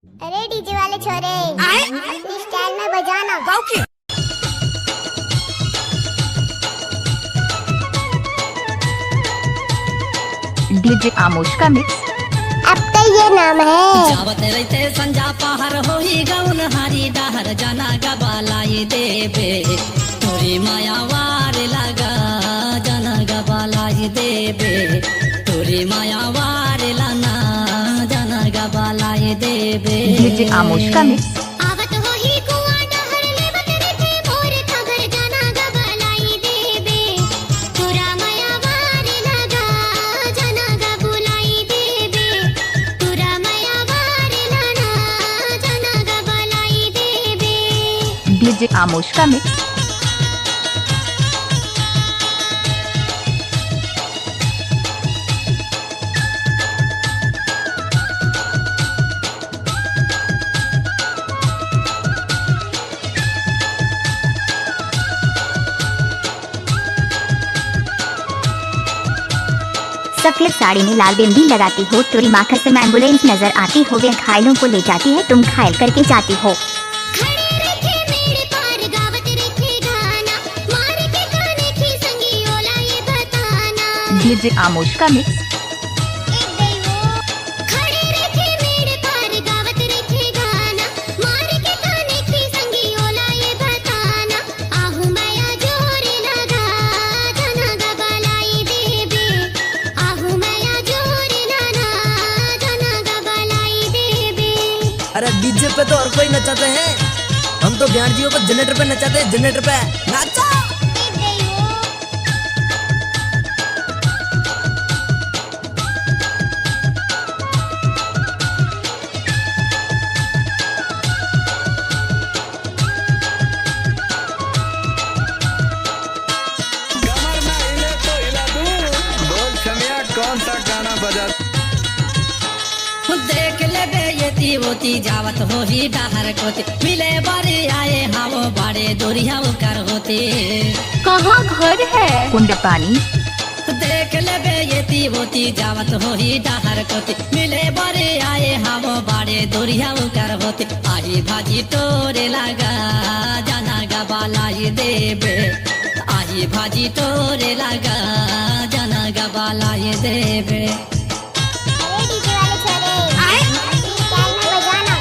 अरे डीजे वाले छोरे, अपनी स्टाइल में बजाना। डीजे आमोश का मिक्स। अब तो ये नाम है। जावत रहते संजा पहर होई गौन हारी डहर जाना गबालाई देबे तोरी माया वार लगा जाना गबालाई देबे तोरी माया वार लाना जाना गबालाई देबे। डीजे आमोश का मिक्स। आवत होही कुआ डहर लेवत रहते मोर खबर जाना गबालाई देबे तोरा माया वार लगा जाना गबुलाई देबे तोरा माया वार लाना जाना गबुलाई देबे। डीजे आमोश का मिक्स। सफेद साड़ी में लाल बिंदी लगाती हो, तोरी माँ कसम एम्बुलेंस नजर आती हो, वे घायलों को ले जाती है, तुम घायल करके जाती हो। खड़े रखे मेरे पार गावत रखे गाना मार के खाने की संगी ओला ये बताना। डीजे आमोश का मिक्स। खड़े रखे मेरे पार गावत रखे गाना मार के खाने की संगी ओला ये बताना। आहू माया जोर लगा जाना गबलाई देबे आहू माया जोर लाना जाना गबलाई देबे। अरे डीजे पे तो और कोई नचाते हैं, हम तो ज्ञान पर जनरेटर पे नचाते हैं, जनरेटर पे नाचा। कमर ना हिले तो हिला दूं, बोल छमिया कौन सा गाना बजा। देख ले बे ये होती जावत हो ही डहर कोते मिले बारे आए हावो बाड़े दोरिया कर होते। कहाँ घर है? कुंड पानी। देख ले बे ये होती जावत हो ही डहर कोते मिले बारे आए हावो बाड़े दोरिया कर होते। आई भाजी तोरे लगा जाना गबालाई देबे आई भाजी तोरे लगा जाना गबालाई देबे। अरे डीजे वाले छोरे, अपनी स्टाइल में बजाना।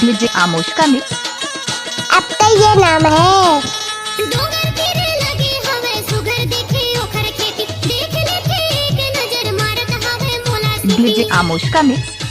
डीजे आमोश का मिक्स। अब तो ये नाम है। डोंगर तीरे लगे हवे सुगर देखे ओखर खेती देख लेके एक नजर मारत हवे मोला। डीजे आमोश का मिक्स।